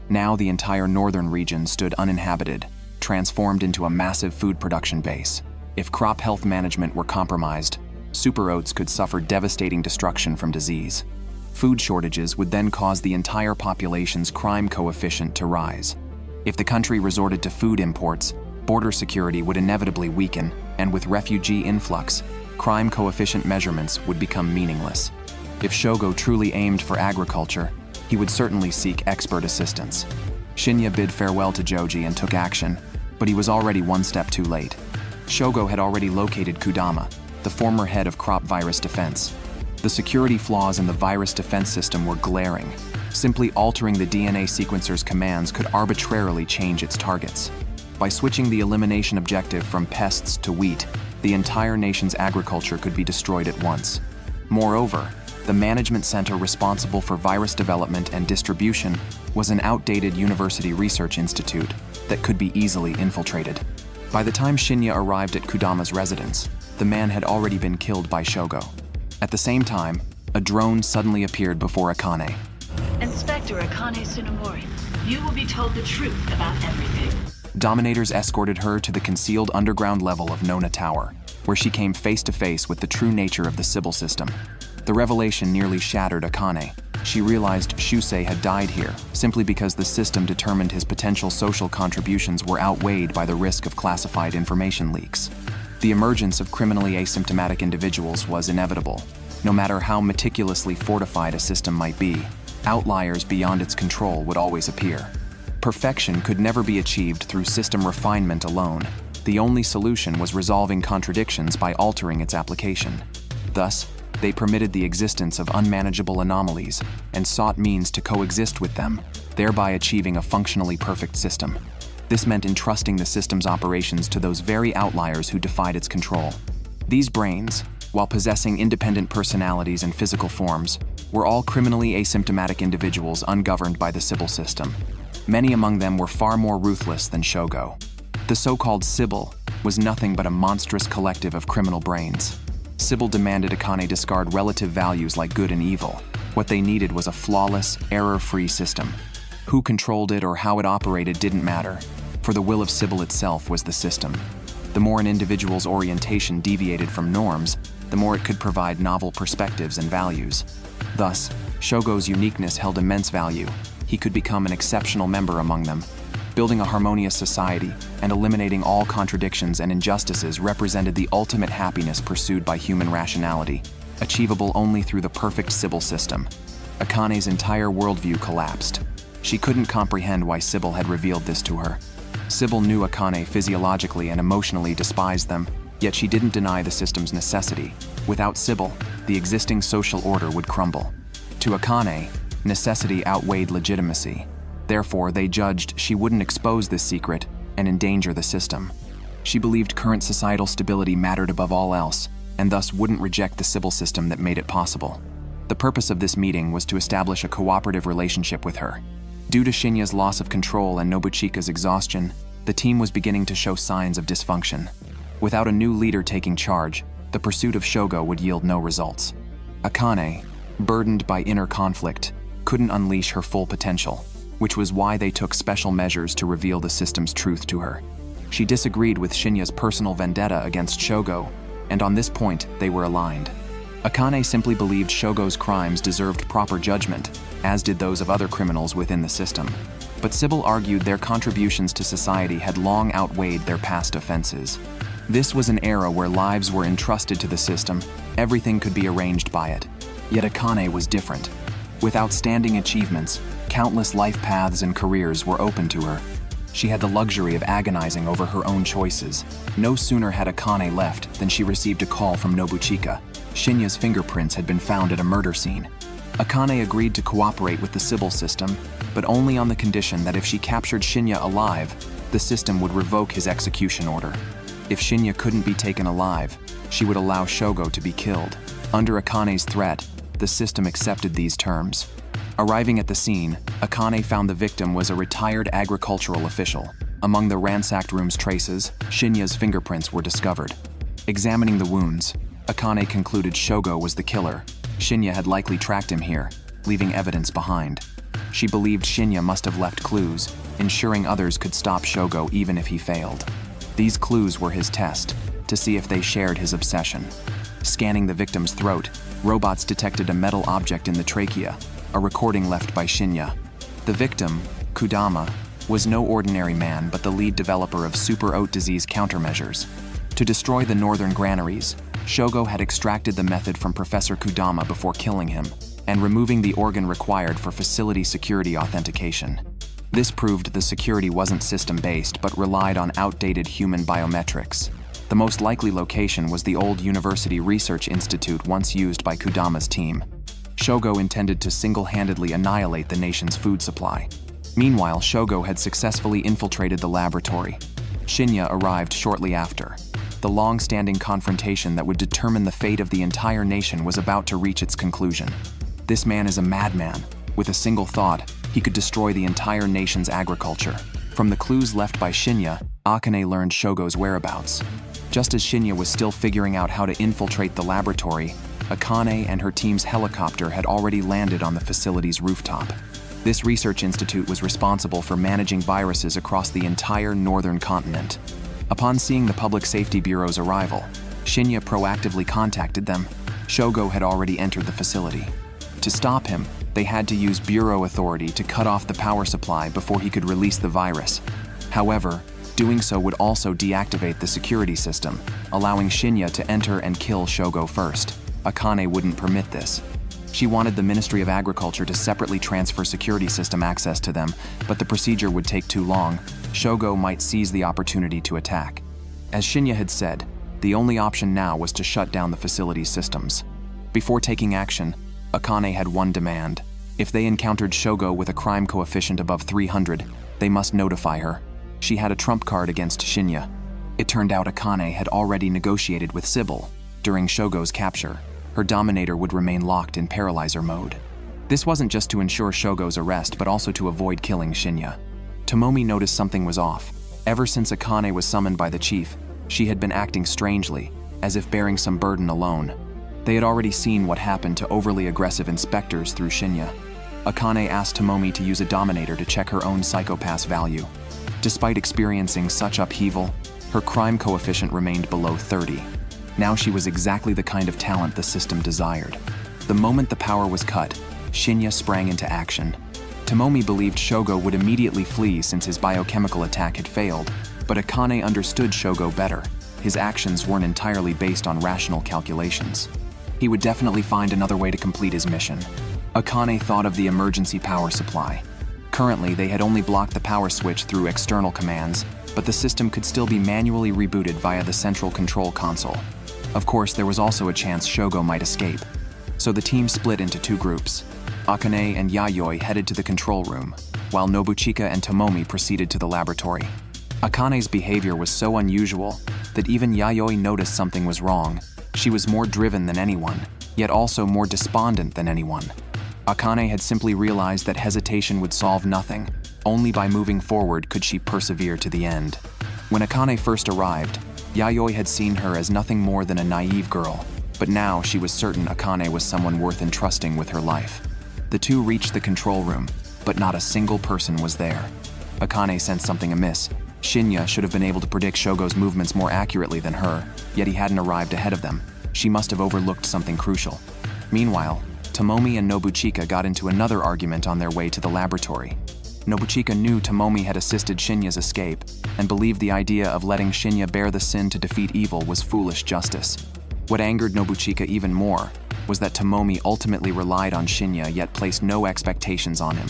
Now the entire northern region stood uninhabited, transformed into a massive food production base. If crop health management were compromised, super oats could suffer devastating destruction from disease. Food shortages would then cause the entire population's crime coefficient to rise. If the country resorted to food imports, border security would inevitably weaken, and with refugee influx, crime coefficient measurements would become meaningless. If Shogo truly aimed for agriculture, he would certainly seek expert assistance. Shinya bid farewell to Joji and took action, but he was already one step too late. Shogo had already located Kudama, the former head of crop virus defense. The security flaws in the virus defense system were glaring. Simply altering the DNA sequencer's commands could arbitrarily change its targets. By switching the elimination objective from pests to wheat, the entire nation's agriculture could be destroyed at once. Moreover, the management center responsible for virus development and distribution was an outdated university research institute that could be easily infiltrated. By the time Shinya arrived at Kudama's residence, the man had already been killed by Shogo. At the same time, a drone suddenly appeared before Akane. Inspector Akane Tsunemori, you will be told the truth about everything. Dominators escorted her to the concealed underground level of Nona Tower, where she came face to face with the true nature of the Sibyl system. The revelation nearly shattered Akane. She realized Shusei had died here, simply because the system determined his potential social contributions were outweighed by the risk of classified information leaks. The emergence of criminally asymptomatic individuals was inevitable. No matter how meticulously fortified a system might be, outliers beyond its control would always appear. Perfection could never be achieved through system refinement alone. The only solution was resolving contradictions by altering its application. Thus, they permitted the existence of unmanageable anomalies and sought means to coexist with them, thereby achieving a functionally perfect system. This meant entrusting the system's operations to those very outliers who defied its control. These brains, while possessing independent personalities and physical forms, were all criminally asymptomatic individuals ungoverned by the Sibyl system. Many among them were far more ruthless than Shogo. The so-called Sibyl was nothing but a monstrous collective of criminal brains. Sibyl demanded Akane discard relative values like good and evil. What they needed was a flawless, error-free system. Who controlled it or how it operated didn't matter, for the will of Sibyl itself was the system. The more an individual's orientation deviated from norms, the more it could provide novel perspectives and values. Thus, Shogo's uniqueness held immense value. He could become an exceptional member among them. Building a harmonious society and eliminating all contradictions and injustices represented the ultimate happiness pursued by human rationality, achievable only through the perfect Sibyl system. Akane's entire worldview collapsed. She couldn't comprehend why Sibyl had revealed this to her. Sibyl knew Akane physiologically and emotionally despised them, yet she didn't deny the system's necessity. Without Sibyl, the existing social order would crumble. To Akane, necessity outweighed legitimacy. Therefore, they judged she wouldn't expose this secret and endanger the system. She believed current societal stability mattered above all else, and thus wouldn't reject the Sibyl system that made it possible. The purpose of this meeting was to establish a cooperative relationship with her. Due to Shinya's loss of control and Nobuchika's exhaustion, the team was beginning to show signs of dysfunction. Without a new leader taking charge, the pursuit of Shogo would yield no results. Akane, burdened by inner conflict, couldn't unleash her full potential, which was why they took special measures to reveal the system's truth to her. She disagreed with Shinya's personal vendetta against Shogo, and on this point, they were aligned. Akane simply believed Shogo's crimes deserved proper judgment, as did those of other criminals within the system. But Sibyl argued their contributions to society had long outweighed their past offenses. This was an era where lives were entrusted to the system, everything could be arranged by it. Yet Akane was different. With outstanding achievements, countless life paths and careers were open to her. She had the luxury of agonizing over her own choices. No sooner had Akane left than she received a call from Nobuchika. Shinya's fingerprints had been found at a murder scene. Akane agreed to cooperate with the Sibyl system, but only on the condition that if she captured Shinya alive, the system would revoke his execution order. If Shinya couldn't be taken alive, she would allow Shogo to be killed. Under Akane's threat, the system accepted these terms. Arriving at the scene, Akane found the victim was a retired agricultural official. Among the ransacked room's traces, Shinya's fingerprints were discovered. Examining the wounds, Akane concluded Shogo was the killer. Shinya had likely tracked him here, leaving evidence behind. She believed Shinya must have left clues, ensuring others could stop Shogo even if he failed. These clues were his test, to see if they shared his obsession. Scanning the victim's throat, robots detected a metal object in the trachea, a recording left by Shinya. The victim, Kudama, was no ordinary man but the lead developer of super oat disease countermeasures. To destroy the northern granaries, Shogo had extracted the method from Professor Kudama before killing him and removing the organ required for facility security authentication. This proved the security wasn't system-based but relied on outdated human biometrics. The most likely location was the old University Research Institute once used by Kudama's team. Shogo intended to single-handedly annihilate the nation's food supply. Meanwhile, Shogo had successfully infiltrated the laboratory. Shinya arrived shortly after. The long-standing confrontation that would determine the fate of the entire nation was about to reach its conclusion. This man is a madman. With a single thought, he could destroy the entire nation's agriculture. From the clues left by Shinya, Akane learned Shogo's whereabouts. Just as Shinya was still figuring out how to infiltrate the laboratory, Akane and her team's helicopter had already landed on the facility's rooftop. This research institute was responsible for managing viruses across the entire northern continent. Upon seeing the Public Safety Bureau's arrival, Shinya proactively contacted them. Shogo had already entered the facility. To stop him, they had to use Bureau authority to cut off the power supply before he could release the virus. However, doing so would also deactivate the security system, allowing Shinya to enter and kill Shogo first. Akane wouldn't permit this. She wanted the Ministry of Agriculture to separately transfer security system access to them, but the procedure would take too long. Shogo might seize the opportunity to attack. As Shinya had said, the only option now was to shut down the facility's systems. Before taking action, Akane had one demand. If they encountered Shogo with a crime coefficient above 300, they must notify her. She had a trump card against Shinya. It turned out Akane had already negotiated with Sibyl. During Shogo's capture, her Dominator would remain locked in paralyzer mode. This wasn't just to ensure Shogo's arrest, but also to avoid killing Shinya. Tomomi noticed something was off. Ever since Akane was summoned by the chief, she had been acting strangely, as if bearing some burden alone. They had already seen what happened to overly aggressive inspectors through Shinya. Akane asked Tomomi to use a Dominator to check her own psychopath's value. Despite experiencing such upheaval, her crime coefficient remained below 30. Now she was exactly the kind of talent the system desired. The moment the power was cut, Shinya sprang into action. Tomomi believed Shogo would immediately flee since his biochemical attack had failed, but Akane understood Shogo better. His actions weren't entirely based on rational calculations. He would definitely find another way to complete his mission. Akane thought of the emergency power supply. Currently, they had only blocked the power switch through external commands, but the system could still be manually rebooted via the central control console. Of course, there was also a chance Shogo might escape. So the team split into two groups. Akane and Yayoi headed to the control room, while Nobuchika and Tomomi proceeded to the laboratory. Akane's behavior was so unusual that even Yayoi noticed something was wrong. She was more driven than anyone, yet also more despondent than anyone. Akane had simply realized that hesitation would solve nothing. Only by moving forward could she persevere to the end. When Akane first arrived, Yayoi had seen her as nothing more than a naive girl, but now she was certain Akane was someone worth entrusting with her life. The two reached the control room, but not a single person was there. Akane sensed something amiss. Shinya should have been able to predict Shogo's movements more accurately than her, yet he hadn't arrived ahead of them. She must have overlooked something crucial. Meanwhile, Tomomi and Nobuchika got into another argument on their way to the laboratory. Nobuchika knew Tomomi had assisted Shinya's escape, and believed the idea of letting Shinya bear the sin to defeat evil was foolish justice. What angered Nobuchika even more was that Tomomi ultimately relied on Shinya yet placed no expectations on him.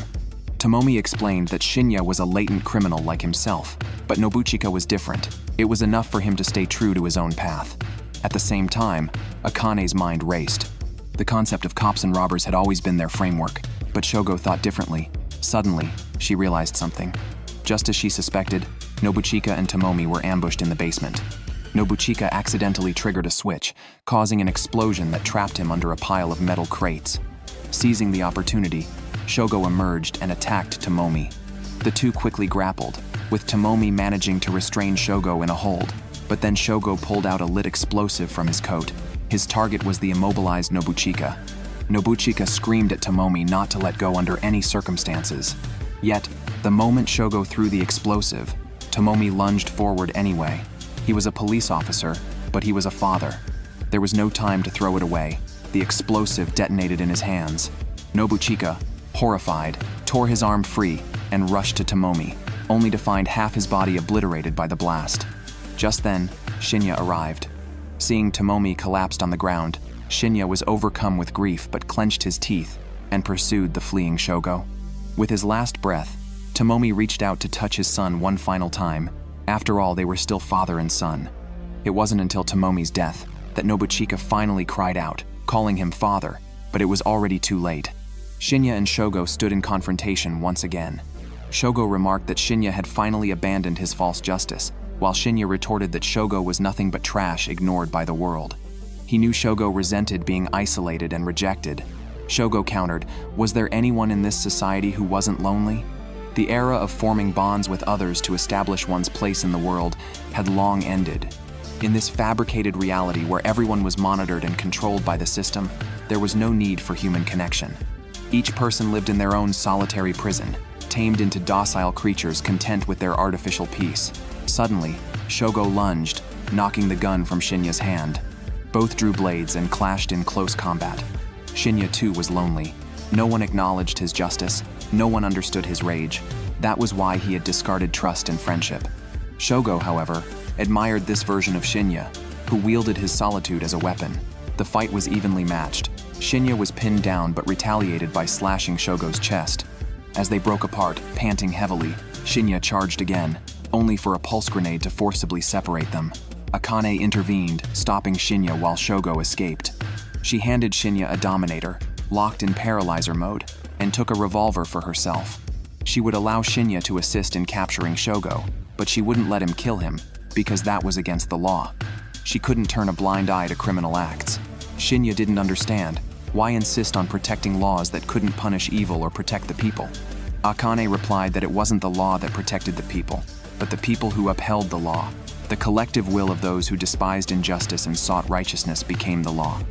Tomomi explained that Shinya was a latent criminal like himself, but Nobuchika was different. It was enough for him to stay true to his own path. At the same time, Akane's mind raced. The concept of cops and robbers had always been their framework, but Shogo thought differently. Suddenly, she realized something. Just as she suspected, Nobuchika and Tomomi were ambushed in the basement. Nobuchika accidentally triggered a switch, causing an explosion that trapped him under a pile of metal crates. Seizing the opportunity, Shogo emerged and attacked Tomomi. The two quickly grappled, with Tomomi managing to restrain Shogo in a hold, but then Shogo pulled out a lit explosive from his coat. His target was the immobilized Nobuchika. Nobuchika screamed at Tomomi not to let go under any circumstances. Yet, the moment Shogo threw the explosive, Tomomi lunged forward anyway. He was a police officer, but he was a father. There was no time to throw it away. The explosive detonated in his hands. Nobuchika, horrified, tore his arm free and rushed to Tomomi, only to find half his body obliterated by the blast. Just then, Shinya arrived. Seeing Tomomi collapsed on the ground, Shinya was overcome with grief but clenched his teeth and pursued the fleeing Shogo. With his last breath, Tomomi reached out to touch his son one final time. After all, they were still father and son. It wasn't until Tomomi's death that Nobuchika finally cried out, calling him father, but it was already too late. Shinya and Shogo stood in confrontation once again. Shogo remarked that Shinya had finally abandoned his false justice, while Shinya retorted that Shogo was nothing but trash ignored by the world. He knew Shogo resented being isolated and rejected. Shogo countered, was there anyone in this society who wasn't lonely? The era of forming bonds with others to establish one's place in the world had long ended. In this fabricated reality where everyone was monitored and controlled by the system, there was no need for human connection. Each person lived in their own solitary prison, tamed into docile creatures content with their artificial peace. Suddenly, Shogo lunged, knocking the gun from Shinya's hand. Both drew blades and clashed in close combat. Shinya too was lonely. No one acknowledged his justice. No one understood his rage. That was why he had discarded trust and friendship. Shogo, however, admired this version of Shinya, who wielded his solitude as a weapon. The fight was evenly matched. Shinya was pinned down but retaliated by slashing Shogo's chest. As they broke apart, panting heavily, Shinya charged again, only for a pulse grenade to forcibly separate them. Akane intervened, stopping Shinya while Shogo escaped. She handed Shinya a Dominator, locked in paralyzer mode, and took a revolver for herself. She would allow Shinya to assist in capturing Shogo, but she wouldn't let him kill him, because that was against the law. She couldn't turn a blind eye to criminal acts. Shinya didn't understand. Why insist on protecting laws that couldn't punish evil or protect the people? Akane replied that it wasn't the law that protected the people, but the people who upheld the law. The collective will of those who despised injustice and sought righteousness became the law.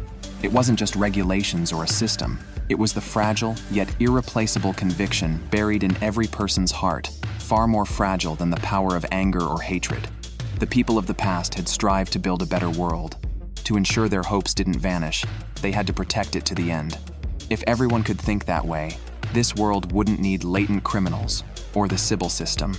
It wasn't just regulations or a system. It was the fragile, yet irreplaceable conviction buried in every person's heart, far more fragile than the power of anger or hatred. The people of the past had strived to build a better world. To ensure their hopes didn't vanish, they had to protect it to the end. If everyone could think that way, this world wouldn't need latent criminals or the Sibyl system.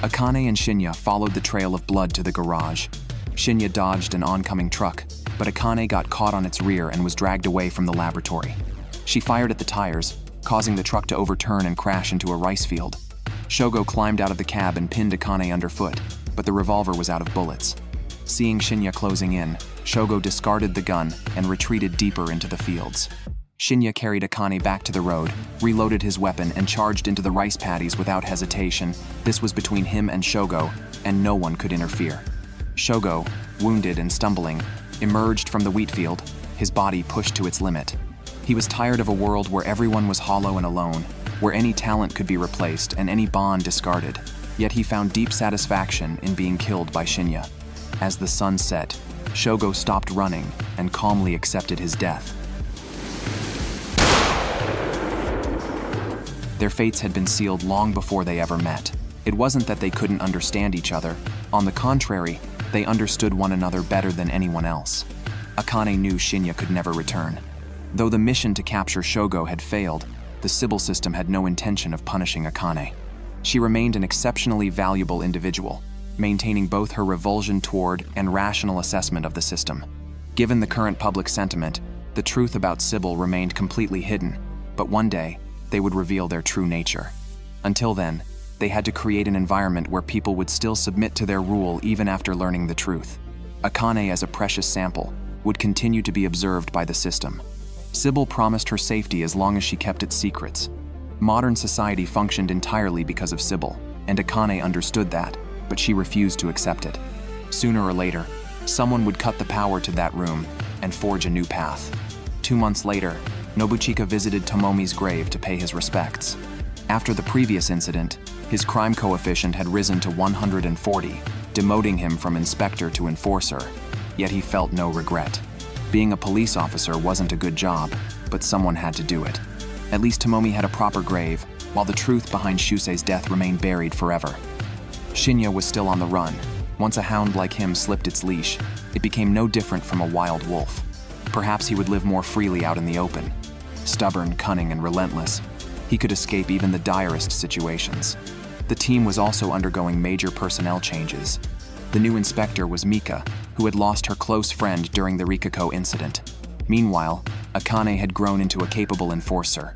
Akane and Shinya followed the trail of blood to the garage. Shinya dodged an oncoming truck, but Akane got caught on its rear and was dragged away from the laboratory. She fired at the tires, causing the truck to overturn and crash into a rice field. Shogo climbed out of the cab and pinned Akane underfoot, but the revolver was out of bullets. Seeing Shinya closing in, Shogo discarded the gun and retreated deeper into the fields. Shinya carried Akane back to the road, reloaded his weapon, and charged into the rice paddies without hesitation. This was between him and Shogo, and no one could interfere. Shogo, wounded and stumbling, emerged from the wheat field, his body pushed to its limit. He was tired of a world where everyone was hollow and alone, where any talent could be replaced and any bond discarded. Yet he found deep satisfaction in being killed by Shinya. As the sun set, Shogo stopped running and calmly accepted his death. Their fates had been sealed long before they ever met. It wasn't that they couldn't understand each other. On the contrary, they understood one another better than anyone else. Akane knew Shinya could never return. Though the mission to capture Shogo had failed, the Sibyl system had no intention of punishing Akane. She remained an exceptionally valuable individual, maintaining both her revulsion toward and rational assessment of the system. Given the current public sentiment, the truth about Sibyl remained completely hidden, but one day, they would reveal their true nature. Until then, they had to create an environment where people would still submit to their rule even after learning the truth. Akane, as a precious sample, would continue to be observed by the system. Sibyl promised her safety as long as she kept its secrets. Modern society functioned entirely because of Sibyl, and Akane understood that, but she refused to accept it. Sooner or later, someone would cut the power to that room and forge a new path. 2 months later, Nobuchika visited Tomomi's grave to pay his respects. After the previous incident, his crime coefficient had risen to 140, demoting him from inspector to enforcer, yet he felt no regret. Being a police officer wasn't a good job, but someone had to do it. At least Tomomi had a proper grave, while the truth behind Shusei's death remained buried forever. Shinya was still on the run. Once a hound like him slipped its leash, it became no different from a wild wolf. Perhaps he would live more freely out in the open. Stubborn, cunning, and relentless, he could escape even the direst situations. The team was also undergoing major personnel changes. The new inspector was Mika, who had lost her close friend during the Rikako incident. Meanwhile, Akane had grown into a capable enforcer.